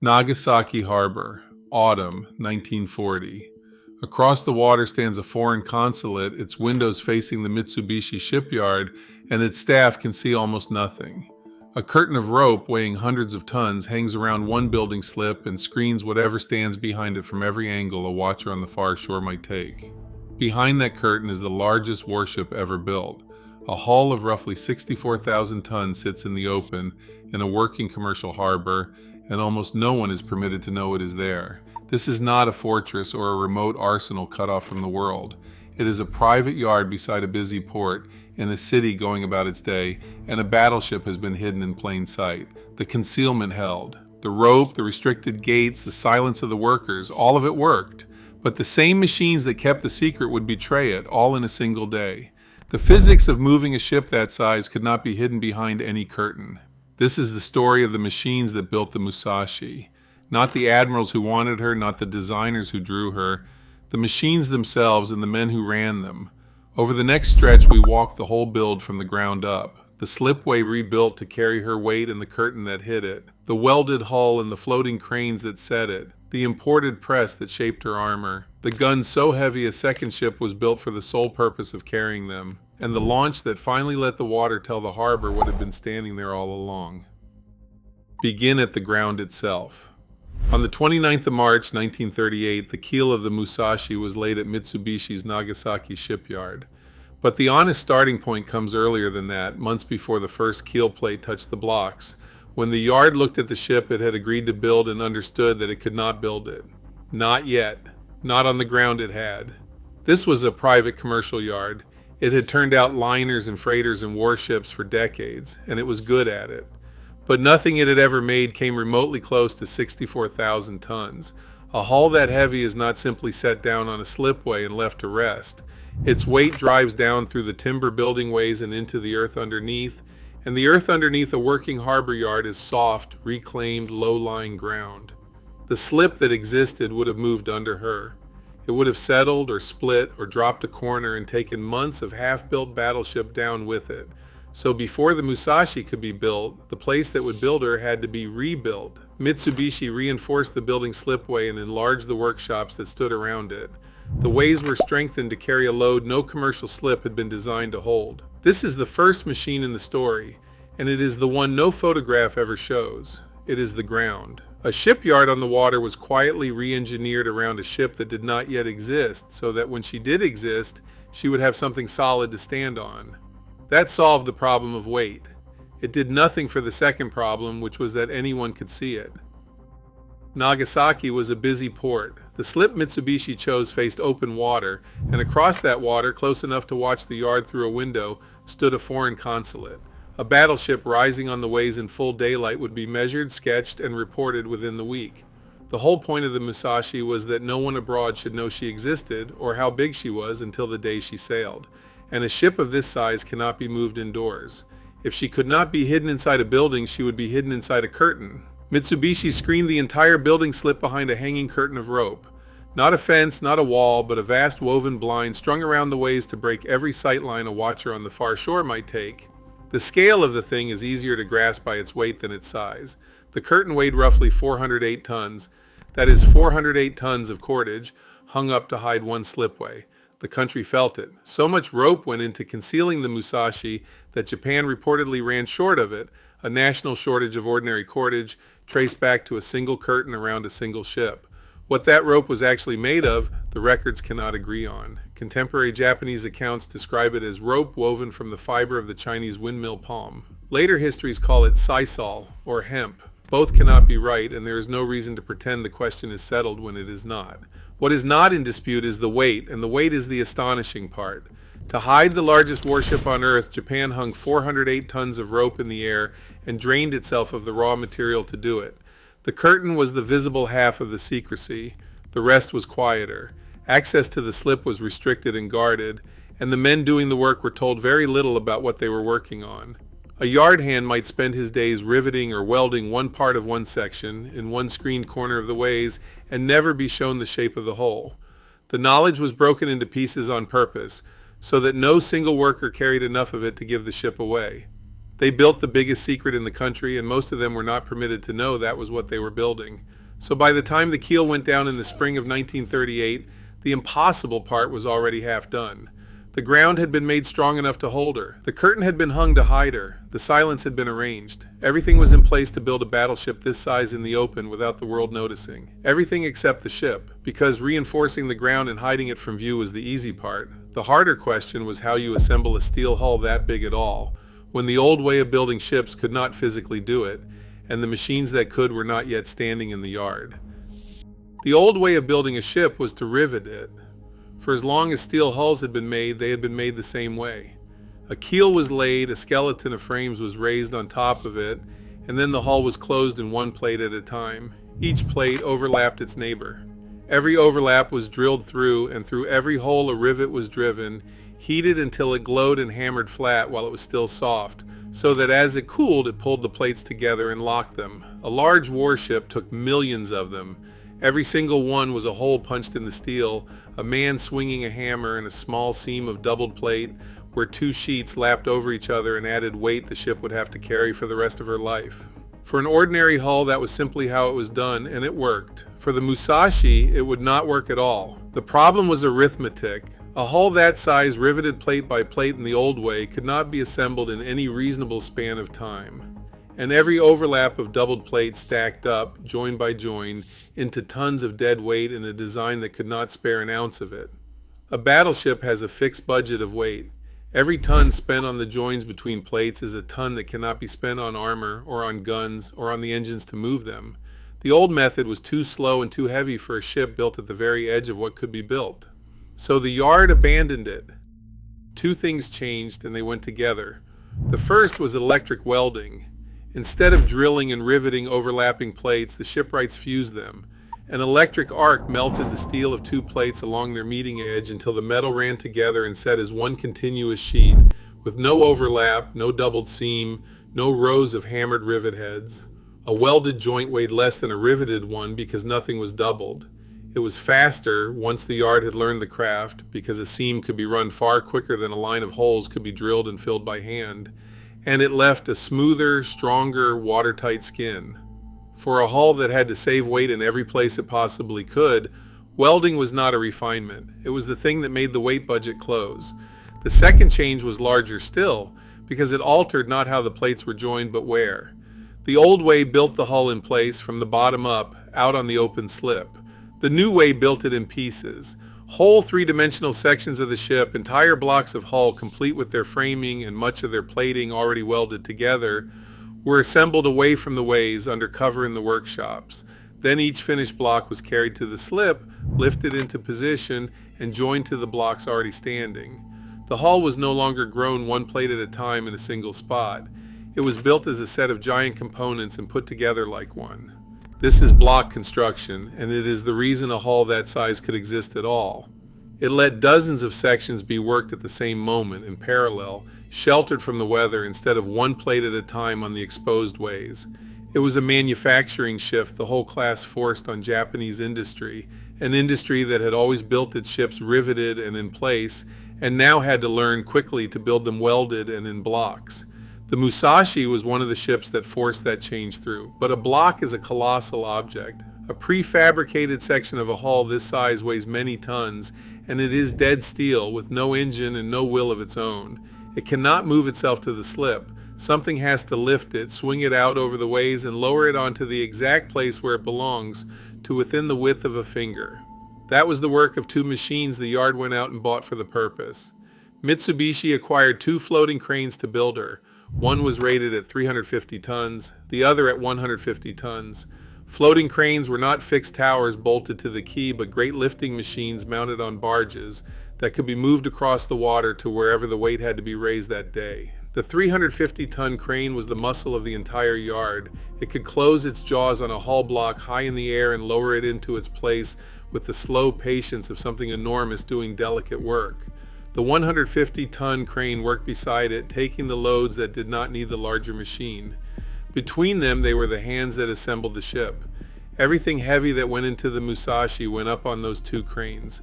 Nagasaki Harbor, autumn 1940. Across the water stands a foreign consulate, its windows facing the Mitsubishi shipyard, and its staff can see almost nothing. A curtain of rope weighing hundreds of tons hangs around one building slip and screens whatever stands behind it from every angle a watcher on the far shore might take. Behind that curtain is the largest warship ever built. A hull of roughly 64,000 tons sits in the open in a working commercial harbor, and almost no one is permitted to know it is there. This is not a fortress or a remote arsenal cut off from the world. It is a private yard beside a busy port in a city going about its day, and a battleship has been hidden in plain sight. The concealment held. The rope, the restricted gates, the silence of the workers, all of it worked. But the same machines that kept the secret would betray it, all in a single day. The physics of moving a ship that size could not be hidden behind any curtain. This is the story of the machines that built the Musashi. Not the admirals who wanted her, not the designers who drew her. The machines themselves and the men who ran them. Over the next stretch, we walked the whole build from the ground up. The slipway rebuilt to carry her weight and the curtain that hid it. The welded hull and the floating cranes that set it. The imported press that shaped her armor. The guns so heavy a second ship was built for the sole purpose of carrying them. And the launch that finally let the water tell the harbor what had been standing there all along. Begin at the ground itself. On the 29th of March 1938, the keel of the Musashi was laid at Mitsubishi's Nagasaki shipyard. But the honest starting point comes earlier than that, months before the first keel plate touched the blocks. When the yard looked at the ship it had agreed to build and understood that it could not build it. Not yet. Not on the ground it had. This was a private commercial yard. It had turned out liners and freighters and warships for decades, and it was good at it. But nothing it had ever made came remotely close to 64,000 tons. A hull that heavy is not simply set down on a slipway and left to rest. Its weight drives down through the timber building ways and into the earth underneath, and the earth underneath a working harbor yard is soft, reclaimed, low-lying ground. The slip that existed would have moved under her. It would have settled or split or dropped a corner and taken months of half-built battleship down with it. So before the Musashi could be built, the place that would build her had to be rebuilt. Mitsubishi reinforced the building slipway and enlarged the workshops that stood around it. The ways were strengthened to carry a load no commercial slip had been designed to hold. This is the first machine in the story, and it is the one no photograph ever shows. It is the ground. A shipyard on the water was quietly re-engineered around a ship that did not yet exist, so that when she did exist, she would have something solid to stand on. That solved the problem of weight. It did nothing for the second problem, which was that anyone could see it. Nagasaki was a busy port. The slip Mitsubishi chose faced open water, and across that water, close enough to watch the yard through a window, stood a foreign consulate. A battleship rising on the ways in full daylight would be measured, sketched, and reported within the week. The whole point of the Musashi was that no one abroad should know she existed or how big she was until the day she sailed. And a ship of this size cannot be moved indoors. If she could not be hidden inside a building, she would be hidden inside a curtain. Mitsubishi screened the entire building slip behind a hanging curtain of rope. Not a fence, not a wall, but a vast woven blind strung around the ways to break every sight line a watcher on the far shore might take. The scale of the thing is easier to grasp by its weight than its size. The curtain weighed roughly 408 tons. That is 408 tons of cordage hung up to hide one slipway. The country felt it. So much rope went into concealing the Musashi that Japan reportedly ran short of it, a national shortage of ordinary cordage traced back to a single curtain around a single ship. What that rope was actually made of, the records cannot agree on. Contemporary Japanese accounts describe it as rope woven from the fiber of the Chinese windmill palm. Later histories call it sisal, or hemp. Both cannot be right, and there is no reason to pretend the question is settled when it is not. What is not in dispute is the weight, and the weight is the astonishing part. To hide the largest warship on Earth, Japan hung 408 tons of rope in the air and drained itself of the raw material to do it. The curtain was the visible half of the secrecy. The rest was quieter. Access to the slip was restricted and guarded, and the men doing the work were told very little about what they were working on. A yard hand might spend his days riveting or welding one part of one section in one screened corner of the ways and never be shown the shape of the whole. The knowledge was broken into pieces on purpose, so that no single worker carried enough of it to give the ship away. They built the biggest secret in the country, and most of them were not permitted to know that was what they were building. So by the time the keel went down in the spring of 1938, the impossible part was already half done. The ground had been made strong enough to hold her. The curtain had been hung to hide her. The silence had been arranged. Everything was in place to build a battleship this size in the open without the world noticing. Everything except the ship, because reinforcing the ground and hiding it from view was the easy part. The harder question was how you assemble a steel hull that big at all, when the old way of building ships could not physically do it, and the machines that could were not yet standing in the yard. The old way of building a ship was to rivet it. For as long as steel hulls had been made, they had been made the same way. A keel was laid, a skeleton of frames was raised on top of it, and then the hull was closed in one plate at a time. Each plate overlapped its neighbor. Every overlap was drilled through, and through every hole a rivet was driven, heated until it glowed and hammered flat while it was still soft, so that as it cooled it pulled the plates together and locked them. A large warship took millions of them. Every single one was a hole punched in the steel, a man swinging a hammer and a small seam of doubled plate where two sheets lapped over each other and added weight the ship would have to carry for the rest of her life. For an ordinary hull, that was simply how it was done, and it worked. For the Musashi, it would not work at all. The problem was arithmetic. A hull that size, riveted plate by plate in the old way, could not be assembled in any reasonable span of time. And every overlap of doubled plates stacked up, join by join, into tons of dead weight in a design that could not spare an ounce of it. A battleship has a fixed budget of weight. Every ton spent on the joins between plates is a ton that cannot be spent on armor, or on guns, or on the engines to move them. The old method was too slow and too heavy for a ship built at the very edge of what could be built. So the yard abandoned it. Two things changed, and they went together. The first was electric welding. Instead of drilling and riveting overlapping plates, the shipwrights fused them. An electric arc melted the steel of two plates along their meeting edge until the metal ran together and set as one continuous sheet, with no overlap, no doubled seam, no rows of hammered rivet heads. A welded joint weighed less than a riveted one because nothing was doubled. It was faster once the yard had learned the craft, because a seam could be run far quicker than a line of holes could be drilled and filled by hand. And it left a smoother, stronger, watertight skin. For a hull that had to save weight in every place it possibly could, welding was not a refinement. It was the thing that made the weight budget close. The second change was larger still, because it altered not how the plates were joined but where. The old way built the hull in place from the bottom up, out on the open slip. The new way built it in pieces. Whole three-dimensional sections of the ship, entire blocks of hull complete with their framing and much of their plating already welded together, were assembled away from the ways under cover in the workshops. Then each finished block was carried to the slip, lifted into position, and joined to the blocks already standing. The hull was no longer grown one plate at a time in a single spot. It was built as a set of giant components and put together like one. This is block construction, and it is the reason a hull that size could exist at all. It let dozens of sections be worked at the same moment, in parallel, sheltered from the weather instead of one plate at a time on the exposed ways. It was a manufacturing shift the whole class forced on Japanese industry, an industry that had always built its ships riveted and in place, and now had to learn quickly to build them welded and in blocks. The Musashi was one of the ships that forced that change through, but a block is a colossal object. A prefabricated section of a hull this size weighs many tons, and it is dead steel with no engine and no will of its own. It cannot move itself to the slip. Something has to lift it, swing it out over the ways, and lower it onto the exact place where it belongs, to within the width of a finger. That was the work of two machines the yard went out and bought for the purpose. Mitsubishi acquired two floating cranes to build her. One was rated at 350 tons, the other at 150 tons. Floating cranes were not fixed towers bolted to the quay, but great lifting machines mounted on barges that could be moved across the water to wherever the weight had to be raised that day. The 350-ton crane was the muscle of the entire yard. It could close its jaws on a hull block high in the air and lower it into its place with the slow patience of something enormous doing delicate work. The 150-ton crane worked beside it, taking the loads that did not need the larger machine. Between them, they were the hands that assembled the ship. Everything heavy that went into the Musashi went up on those two cranes.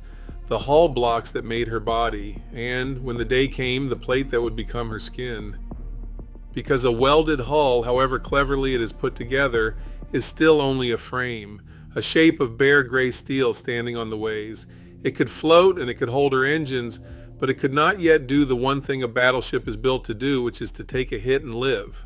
The hull blocks that made her body, and, when the day came, the plate that would become her skin. because a welded hull, however cleverly it is put together, is still only a frame, a shape of bare gray steel standing on the ways. It could float and it could hold her engines, but it could not yet do the one thing a battleship is built to do, which is to take a hit and live.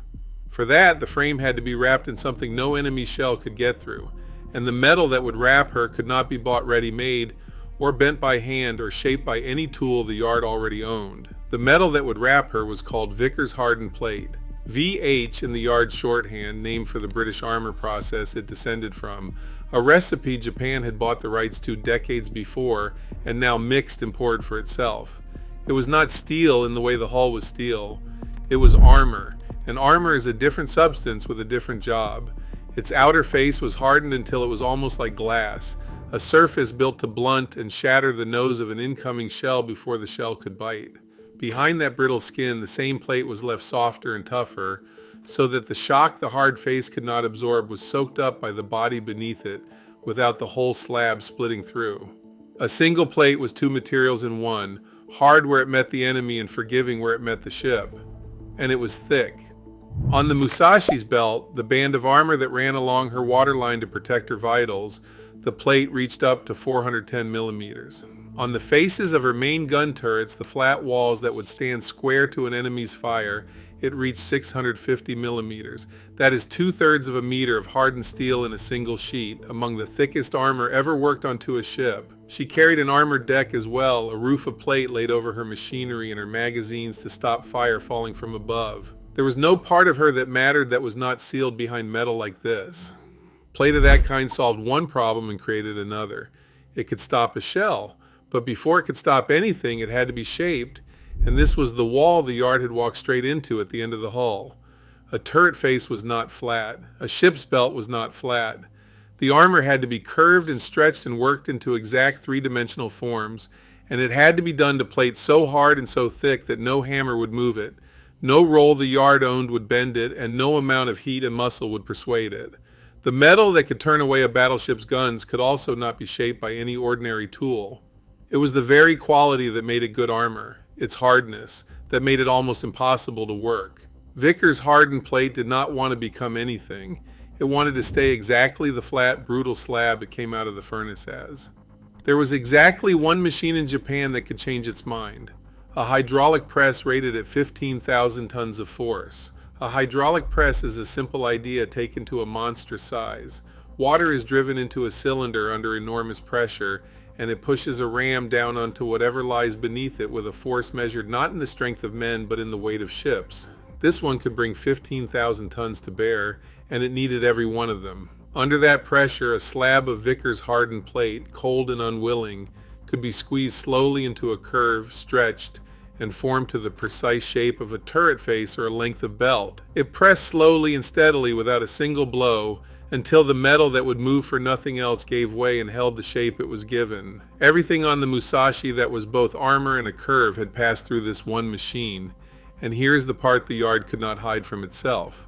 For that, the frame had to be wrapped in something no enemy shell could get through, and the metal that would wrap her could not be bought ready-made or bent by hand or shaped by any tool the yard already owned. The metal that would wrap her was called Vickers Hardened plate, VH in the yard's shorthand, named for the British armour process it descended from, a recipe Japan had bought the rights to decades before and now mixed and poured for itself. It was not steel in the way the hull was steel. It was armour, and armour is a different substance with a different job. Its outer face was hardened until it was almost like glass, a surface built to blunt and shatter the nose of an incoming shell before the shell could bite. Behind that brittle skin, the same plate was left softer and tougher, so that the shock the hard face could not absorb was soaked up by the body beneath it without the whole slab splitting through. A single plate was two materials in one, hard where it met the enemy and forgiving where it met the ship. And it was thick. On the Musashi's belt, the band of armor that ran along her waterline to protect her vitals, the plate reached up to 410 millimeters. On the faces of her main gun turrets, the flat walls that would stand square to an enemy's fire, it reached 650 millimeters. That is 2/3 of a meter of hardened steel in a single sheet, among the thickest armor ever worked onto a ship. She carried an armored deck as well, a roof of plate laid over her machinery and her magazines to stop fire falling from above. There was no part of her that mattered that was not sealed behind metal like this. Plate of that kind solved one problem and created another. It could stop a shell, but before it could stop anything, it had to be shaped, and this was the wall the yard had walked straight into at the end of the hull. A turret face was not flat. A ship's belt was not flat. The armor had to be curved and stretched and worked into exact three-dimensional forms, and it had to be done to plate so hard and so thick that no hammer would move it. No roll the yard owned would bend it, and no amount of heat and muscle would persuade it. The metal that could turn away a battleship's guns could also not be shaped by any ordinary tool. It was the very quality that made it good armor, its hardness, that made it almost impossible to work. Vickers Hardened plate did not want to become anything. It wanted to stay exactly the flat, brutal slab it came out of the furnace as. There was exactly one machine in Japan that could change its mind. A hydraulic press rated at 15,000 tons of force. A hydraulic press is a simple idea taken to a monstrous size. Water is driven into a cylinder under enormous pressure, and it pushes a ram down onto whatever lies beneath it with a force measured not in the strength of men but in the weight of ships. This one could bring 15,000 tons to bear, and it needed every one of them. Under that pressure, a slab of Vickers Hardened plate, cold and unwilling, could be squeezed slowly into a curve, stretched, and formed to the precise shape of a turret face or a length of belt. It pressed slowly and steadily without a single blow until the metal that would move for nothing else gave way and held the shape it was given. Everything on the Musashi that was both armor and a curve had passed through this one machine, and here's the part the yard could not hide from itself.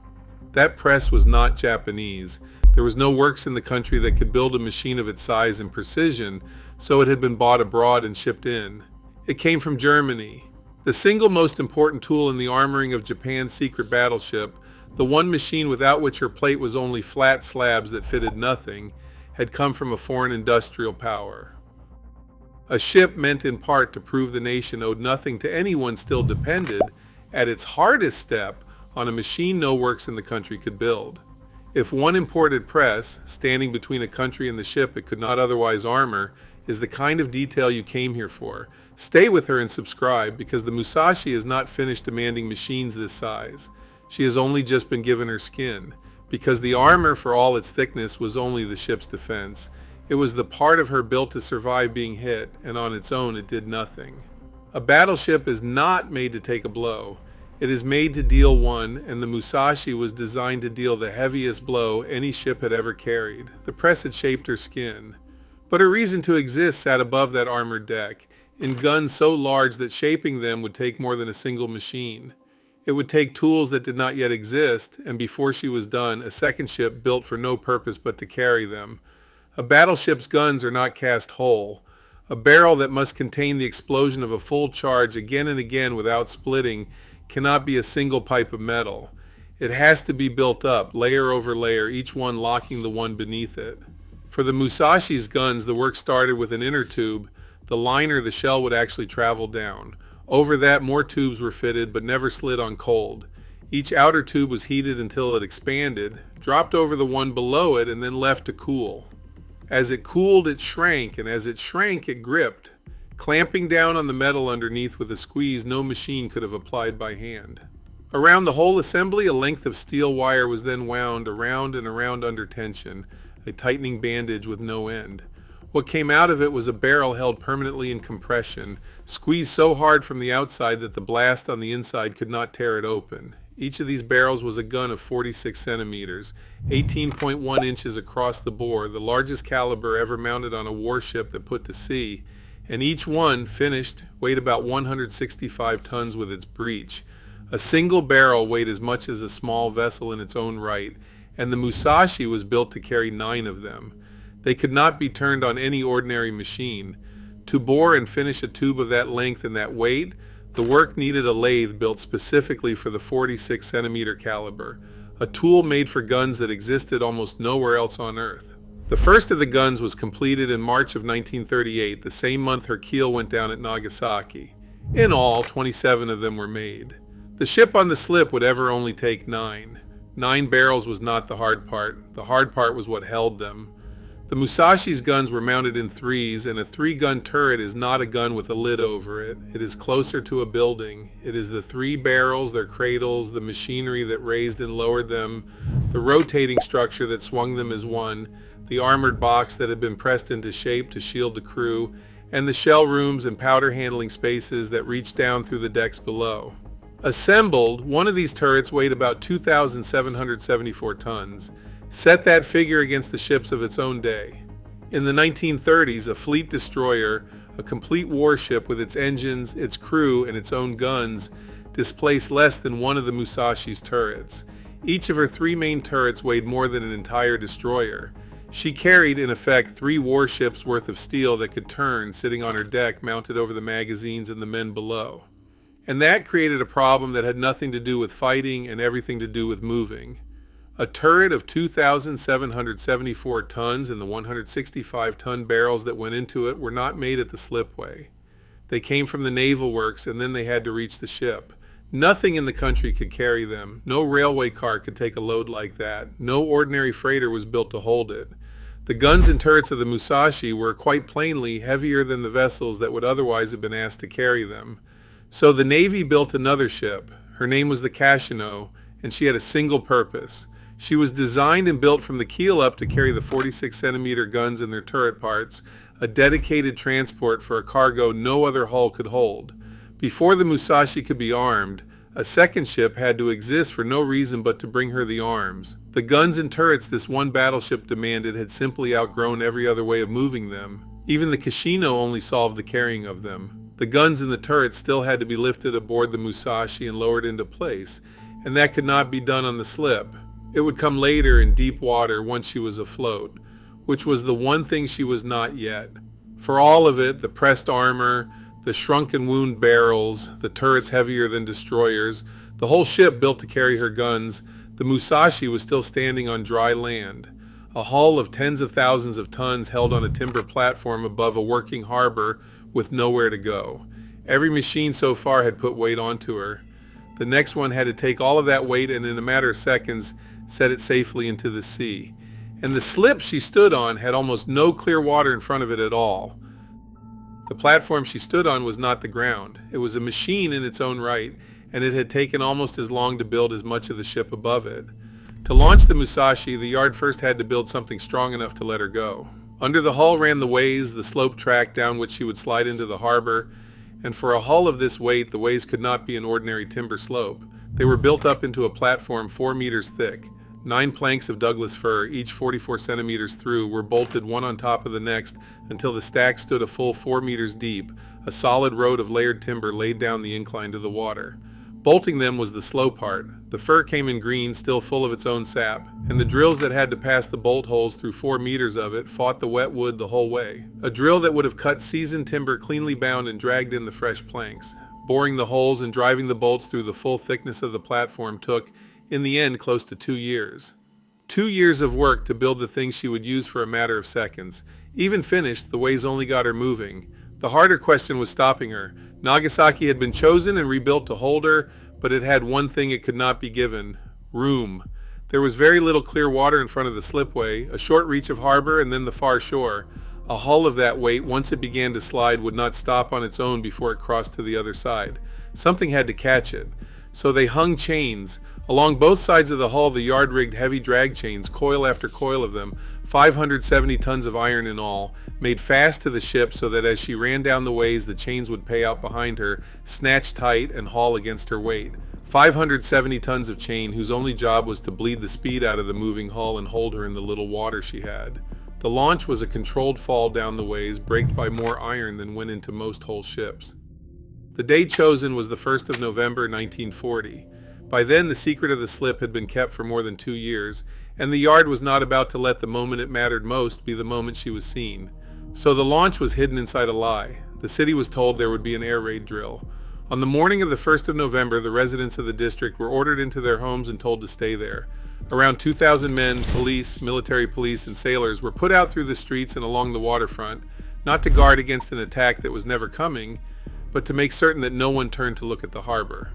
That press was not Japanese. There was no works in the country that could build a machine of its size and precision, so it had been bought abroad and shipped in. It came from Germany. The single most important tool in the armoring of Japan's secret battleship, the one machine without which her plate was only flat slabs that fitted nothing, had come from a foreign industrial power. A ship meant in part to prove the nation owed nothing to anyone still depended, at its hardest step, on a machine no works in the country could build. If one imported press, standing between a country and the ship it could not otherwise armor, is the kind of detail you came here for, stay with her and subscribe, because the Musashi is not finished demanding machines this size. She has only just been given her skin, because the armor, for all its thickness, was only the ship's defense. It was the part of her built to survive being hit, and on its own it did nothing. A battleship is not made to take a blow. It is made to deal one, and the Musashi was designed to deal the heaviest blow any ship had ever carried. The press had shaped her skin. But her reason to exist sat above that armored deck, in guns so large that shaping them would take more than a single machine. It would take tools that did not yet exist, and before she was done, a second ship built for no purpose but to carry them. A battleship's guns are not cast whole. A barrel that must contain the explosion of a full charge again and again without splitting cannot be a single pipe of metal. It has to be built up, layer over layer, each one locking the one beneath it. For the Musashi's guns, the work started with an inner tube. The liner, the shell, would actually travel down. Over that, more tubes were fitted, but never slid on cold. Each outer tube was heated until it expanded, dropped over the one below it, and then left to cool. As it cooled, it shrank, and as it shrank, it gripped, clamping down on the metal underneath with a squeeze no machine could have applied by hand. Around the whole assembly, a length of steel wire was then wound around and around under tension, a tightening bandage with no end. What came out of it was a barrel held permanently in compression, squeezed so hard from the outside that the blast on the inside could not tear it open. Each of these barrels was a gun of 46 centimeters, 18.1 inches across the bore, the largest caliber ever mounted on a warship that put to sea, and each one, finished, weighed about 165 tons with its breech. A single barrel weighed as much as a small vessel in its own right, and the Musashi was built to carry 9 of them. They could not be turned on any ordinary machine. To bore and finish a tube of that length and that weight, the work needed a lathe built specifically for the 46 centimeter caliber, a tool made for guns that existed almost nowhere else on Earth. The first of the guns was completed in March of 1938, the same month her keel went down at Nagasaki. In all, 27 of them were made. The ship on the slip would ever only take 9. 9 barrels was not the hard part. The hard part was what held them. The Musashi's guns were mounted in 3s, and a 3-gun turret is not a gun with a lid over it. It is closer to a building. It is the 3 barrels, their cradles, the machinery that raised and lowered them, the rotating structure that swung them as one, the armored box that had been pressed into shape to shield the crew, and the shell rooms and powder handling spaces that reached down through the decks below. Assembled, one of these turrets weighed about 2,774 tons. Set that figure against the ships of its own day. In the 1930s, a fleet destroyer, a complete warship with its engines, its crew, and its own guns, displaced less than one of the Musashi's turrets. Each of her 3 main turrets weighed more than an entire destroyer. She carried, in effect, 3 warships worth of steel that could turn, sitting on her deck, mounted over the magazines and the men below. And that created a problem that had nothing to do with fighting and everything to do with moving. A turret of 2,774 tons and the 165-ton barrels that went into it were not made at the slipway. They came from the naval works, and then they had to reach the ship. Nothing in the country could carry them. No railway car could take a load like that. No ordinary freighter was built to hold it. The guns and turrets of the Musashi were quite plainly heavier than the vessels that would otherwise have been asked to carry them. So the Navy built another ship. Her name was the Kashino, and she had a single purpose. She was designed and built from the keel up to carry the 46-centimeter guns and their turret parts, a dedicated transport for a cargo no other hull could hold. Before the Musashi could be armed, a second ship had to exist for no reason but to bring her the arms. The guns and turrets this one battleship demanded had simply outgrown every other way of moving them. Even the Kashino only solved the carrying of them. The guns and the turrets still had to be lifted aboard the Musashi and lowered into place, and that could not be done on the slip. It would come later in deep water once she was afloat, which was the one thing she was not yet. For all of it, the pressed armor, the shrunk-on wound barrels, the turrets heavier than destroyers, the whole ship built to carry her guns, the Musashi was still standing on dry land. A hull of tens of thousands of tons held on a timber platform above a working harbor with nowhere to go. Every machine so far had put weight onto her. The next one had to take all of that weight and in a matter of seconds set it safely into the sea. And the slip she stood on had almost no clear water in front of it at all. The platform she stood on was not the ground. It was a machine in its own right, and it had taken almost as long to build as much of the ship above it. To launch the Musashi, the yard first had to build something strong enough to let her go. Under the hull ran the ways, the slope track down which she would slide into the harbor, and for a hull of this weight, the ways could not be an ordinary timber slope. They were built up into a platform 4 meters thick. 9 planks of Douglas fir, each 44 centimeters through, were bolted one on top of the next until the stack stood a full 4 meters deep, a solid road of layered timber laid down the incline to the water. Bolting them was the slow part. The fir came in green, still full of its own sap, and the drills that had to pass the bolt holes through 4 meters of it fought the wet wood the whole way. A drill that would have cut seasoned timber cleanly bound and dragged in the fresh planks. Boring the holes and driving the bolts through the full thickness of the platform took, In the end, close to 2 years. 2 years of work to build the thing she would use for a matter of seconds. Even finished, the waves only got her moving. The harder question was stopping her. Nagasaki had been chosen and rebuilt to hold her, but it had one thing it could not be given: room. There was very little clear water in front of the slipway, a short reach of harbor, and then the far shore. A hull of that weight, once it began to slide, would not stop on its own before it crossed to the other side. Something had to catch it. So they hung chains. Along both sides of the hull, the yard rigged heavy drag chains, coil after coil of them, 570 tons of iron in all, made fast to the ship so that as she ran down the ways, the chains would pay out behind her, snatch tight, and haul against her weight. 570 tons of chain whose only job was to bleed the speed out of the moving hull and hold her in the little water she had. The launch was a controlled fall down the ways, braked by more iron than went into most whole ships. The day chosen was the 1st of November 1940. By then, the secret of the slip had been kept for more than 2 years, and the yard was not about to let the moment it mattered most be the moment she was seen. So the launch was hidden inside a lie. The city was told there would be an air raid drill. On the morning of the 1st of November, the residents of the district were ordered into their homes and told to stay there. Around 2,000 men, police, military police, and sailors were put out through the streets and along the waterfront, not to guard against an attack that was never coming, but to make certain that no one turned to look at the harbor.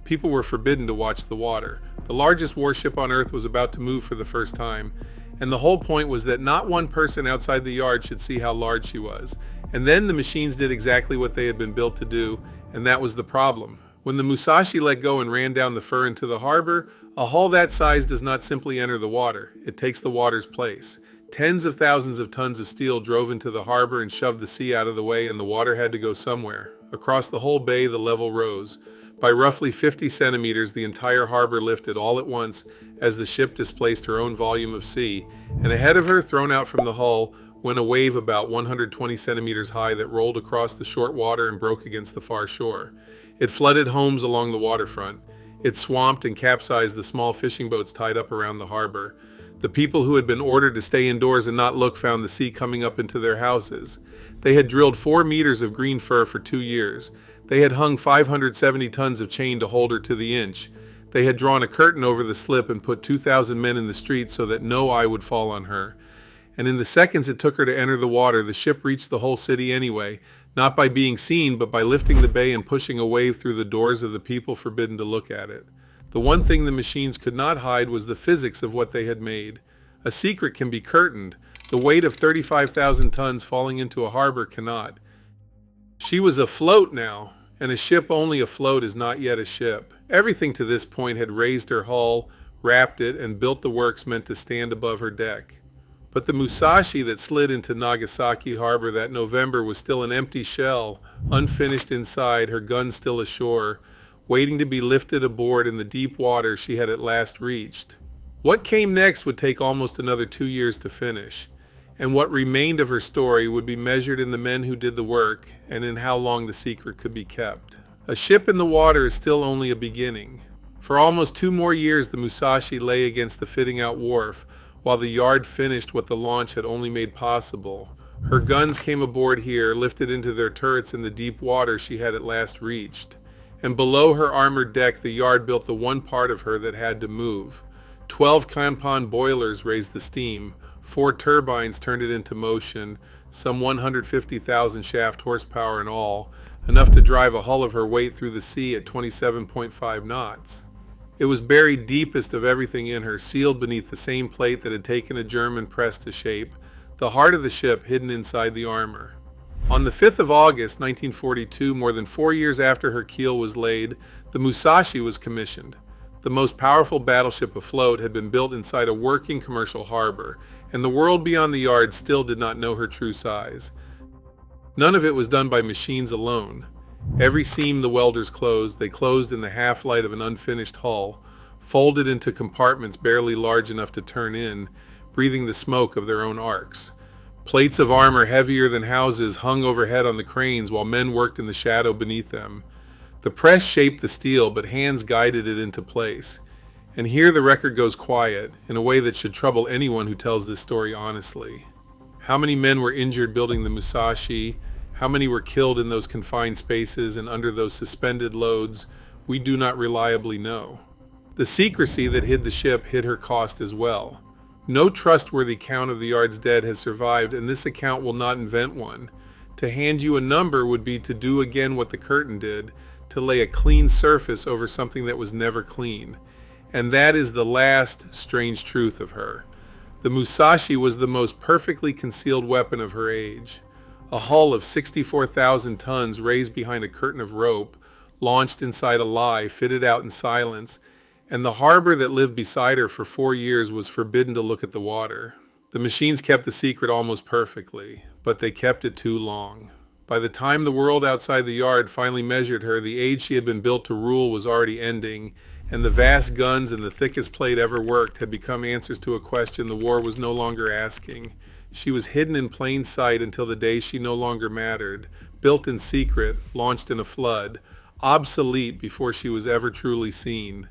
People were forbidden to watch the water. The largest warship on Earth was about to move for the first time, and the whole point was that not one person outside the yard should see how large she was. And then the machines did exactly what they had been built to do, and that was the problem. When the Musashi let go and ran down the fur into the harbor, a hull that size does not simply enter the water. It takes the water's place. Tens of thousands of tons of steel drove into the harbor and shoved the sea out of the way, and the water had to go somewhere. Across the whole bay, the level rose. By roughly 50 centimeters, the entire harbor lifted all at once as the ship displaced her own volume of sea, and ahead of her, thrown out from the hull, went a wave about 120 centimeters high that rolled across the short water and broke against the far shore. It flooded homes along the waterfront. It swamped and capsized the small fishing boats tied up around the harbor. The people who had been ordered to stay indoors and not look found the sea coming up into their houses. They had drilled 4 meters of green fur for 2 years. They had hung 570 tons of chain to hold her to the inch. They had drawn a curtain over the slip and put 2,000 men in the streets so that no eye would fall on her. And in the seconds it took her to enter the water, the ship reached the whole city anyway, not by being seen, but by lifting the bay and pushing a wave through the doors of the people forbidden to look at it. The one thing the machines could not hide was the physics of what they had made. A secret can be curtained. The weight of 35,000 tons falling into a harbor cannot. She was afloat now, and a ship only afloat is not yet a ship. Everything to this point had raised her hull, wrapped it, and built the works meant to stand above her deck. But the Musashi that slid into Nagasaki harbor that November was still an empty shell, unfinished inside, her guns still ashore, waiting to be lifted aboard in the deep water she had at last reached. What came next would take almost another 2 years to finish, and what remained of her story would be measured in the men who did the work and in how long the secret could be kept. A ship in the water is still only a beginning. For almost 2 more years the Musashi lay against the fitting out wharf, while the yard finished what the launch had only made possible. Her guns came aboard here, lifted into their turrets in the deep water she had at last reached. And below her armored deck the yard built the one part of her that had to move. 12 compound boilers raised the steam. 4 turbines turned it into motion, some 150,000 shaft horsepower in all, enough to drive a hull of her weight through the sea at 27.5 knots. It was buried deepest of everything in her, sealed beneath the same plate that had taken a German press to shape, the heart of the ship hidden inside the armor. On the 5th of August, 1942, more than 4 years after her keel was laid, the Musashi was commissioned. The most powerful battleship afloat had been built inside a working commercial harbor, and the world beyond the yard still did not know her true size. None of it was done by machines alone. Every seam the welders closed, they closed in the half-light of an unfinished hull, folded into compartments barely large enough to turn in, breathing the smoke of their own arcs. Plates of armor heavier than houses hung overhead on the cranes while men worked in the shadow beneath them. The press shaped the steel, but hands guided it into place. And here the record goes quiet, in a way that should trouble anyone who tells this story honestly. How many men were injured building the Musashi? How many were killed in those confined spaces and under those suspended loads? We do not reliably know. The secrecy that hid the ship hid her cost as well. No trustworthy count of the yard's dead has survived, and this account will not invent one. To hand you a number would be to do again what the curtain did, to lay a clean surface over something that was never clean. And that is the last strange truth of her. The Musashi was the most perfectly concealed weapon of her age. A hull of 64,000 tons raised behind a curtain of rope, launched inside a lie, fitted out in silence, and the harbor that lived beside her for 4 years was forbidden to look at the water. The machines kept the secret almost perfectly, but they kept it too long. By the time the world outside the yard finally measured her, the age she had been built to rule was already ending, and the vast guns and the thickest plate ever worked had become answers to a question the war was no longer asking. She was hidden in plain sight until the day she no longer mattered, built in secret, launched in a flood, obsolete before she was ever truly seen.